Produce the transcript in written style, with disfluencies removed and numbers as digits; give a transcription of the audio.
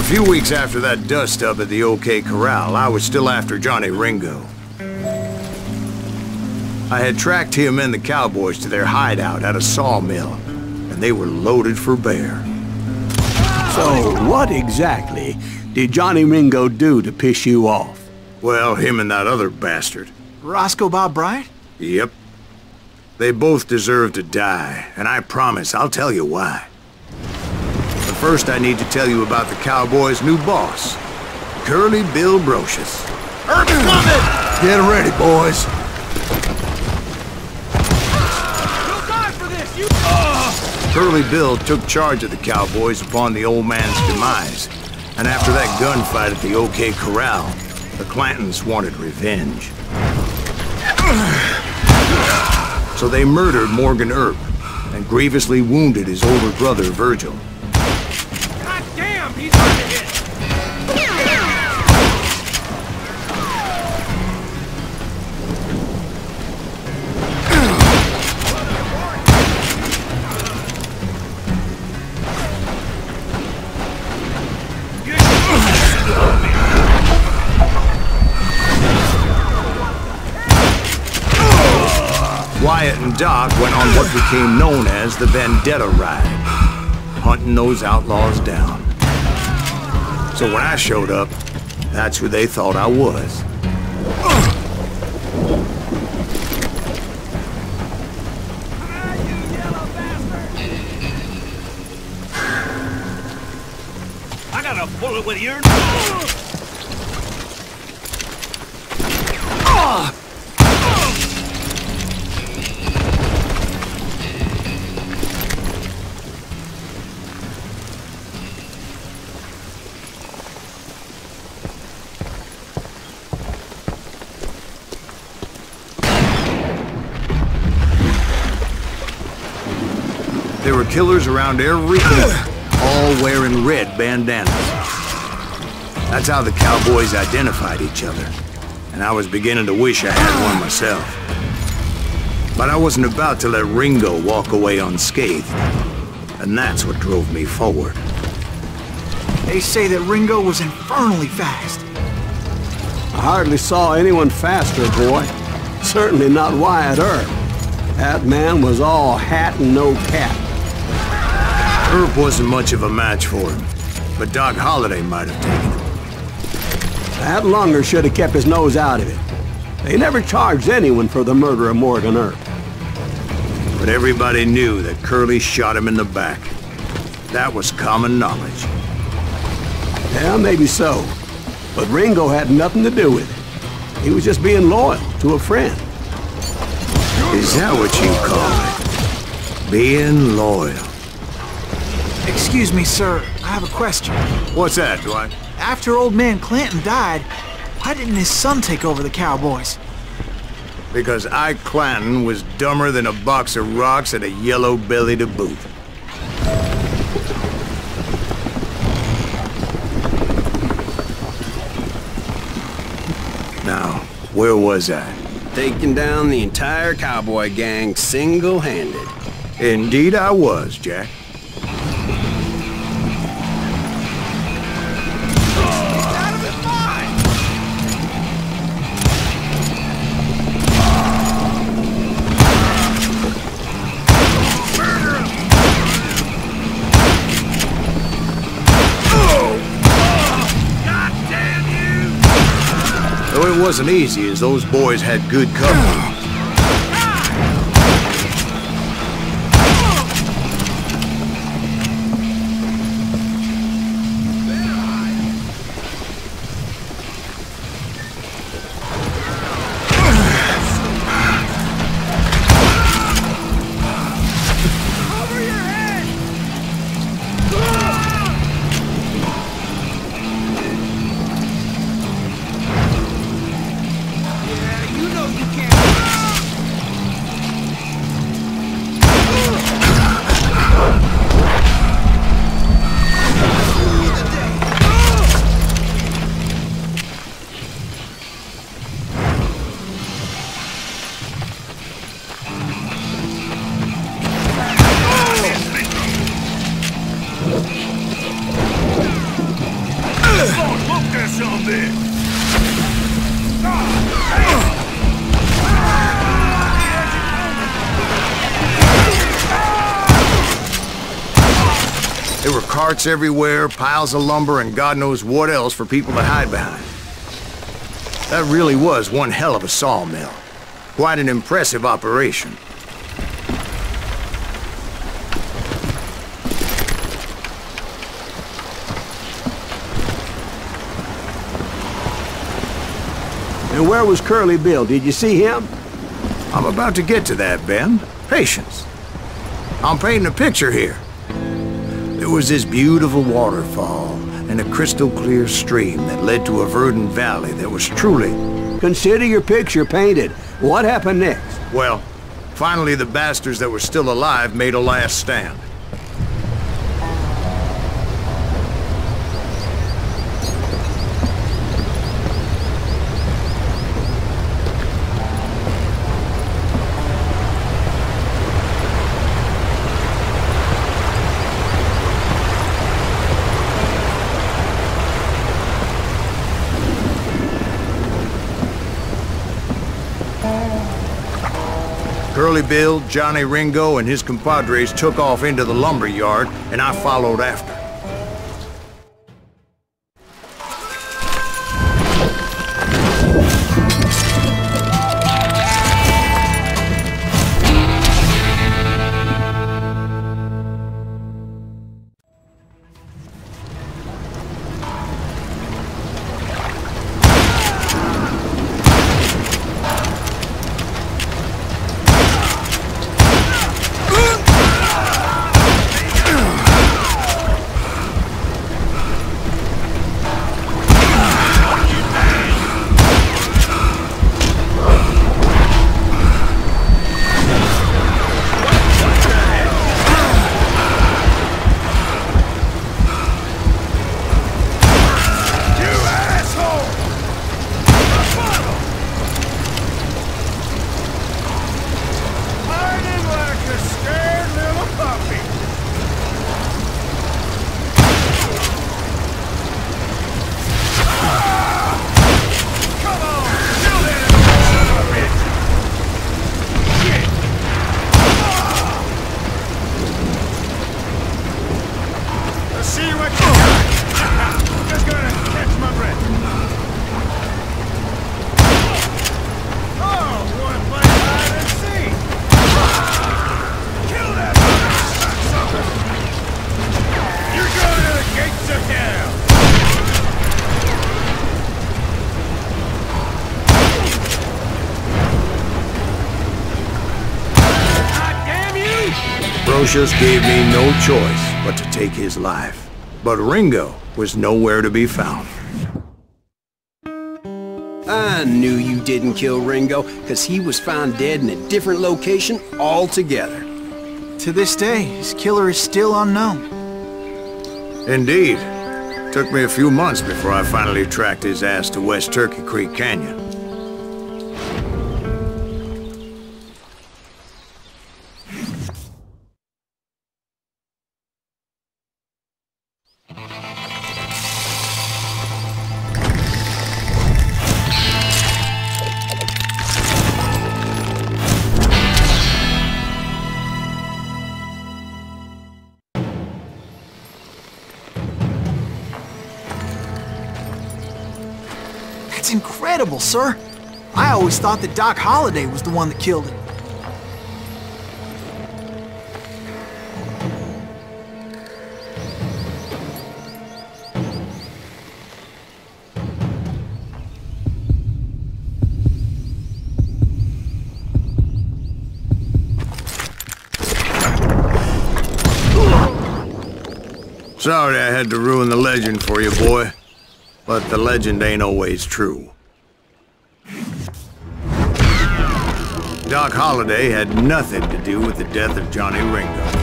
few weeks after that dust-up at the OK Corral, I was still after Johnny Ringo. I had tracked him and the cowboys to their hideout at a sawmill, and they were loaded for bear. So, what exactly did Johnny Ringo do to piss you off? Well, him and that other bastard. Roscoe Bob Bryant? Yep. They both deserve to die, and I promise I'll tell you why. But first I need to tell you about the Cowboys' new boss, Curly Bill Brocious. Herb's coming! Get ready, boys. You'll die for this, you... Curly Bill took charge of the Cowboys upon the old man's demise, and after that gunfight at the OK Corral, the Clantons wanted revenge. So they murdered Morgan Earp and grievously wounded his older brother, Virgil. God damn, he's hard to hit! Wyatt and Doc went on what became known as the Vendetta Ride, hunting those outlaws down. So when I showed up, that's who they thought I was. I got a bullet with your... There were killers around every corner, all wearing red bandanas. That's how the Cowboys identified each other, and I was beginning to wish I had one myself. But I wasn't about to let Ringo walk away unscathed, and that's what drove me forward. They say that Ringo was infernally fast. I hardly saw anyone faster, boy. Certainly not Wyatt Earp. That man was all hat and no cap. Earp wasn't much of a match for him, but Doc Holliday might have taken him. That Lunger should have kept his nose out of it. They never charged anyone for the murder of Morgan Earp. But everybody knew that Curly shot him in the back. That was common knowledge. Yeah, maybe so. But Ringo had nothing to do with it. He was just being loyal to a friend. Is that what you call it? Being loyal? Excuse me, sir. I have a question. What's that, Dwight? After old man Clanton died, why didn't his son take over the Cowboys? Because Ike Clanton was dumber than a box of rocks and a yellow belly to boot. Now, where was I? Taking down the entire cowboy gang single-handed. Indeed I was, Jack. Though it wasn't easy, as those boys had good cover. You know you can't... There were carts everywhere, piles of lumber, and God knows what else for people to hide behind. That really was one hell of a sawmill. Quite an impressive operation. And where was Curly Bill? Did you see him? I'm about to get to that, Ben. Patience. I'm painting a picture here. There was this beautiful waterfall and a crystal clear stream that led to a verdant valley that was truly... Consider your picture painted. What happened next? Well, finally the bastards that were still alive made a last stand. Curly Bill, Johnny Ringo, and his compadres took off into the lumber yard, and I followed after. Brocious gave me no choice but to take his life. But Ringo was nowhere to be found. I knew you didn't kill Ringo, because he was found dead in a different location altogether. To this day, his killer is still unknown. Indeed. Took me a few months before I finally tracked his ass to West Turkey Creek Canyon. That's incredible, sir. I always thought that Doc Holliday was the one that killed him. Sorry I had to ruin the legend for you, boy. But the legend ain't always true. Doc Holliday had nothing to do with the death of Johnny Ringo.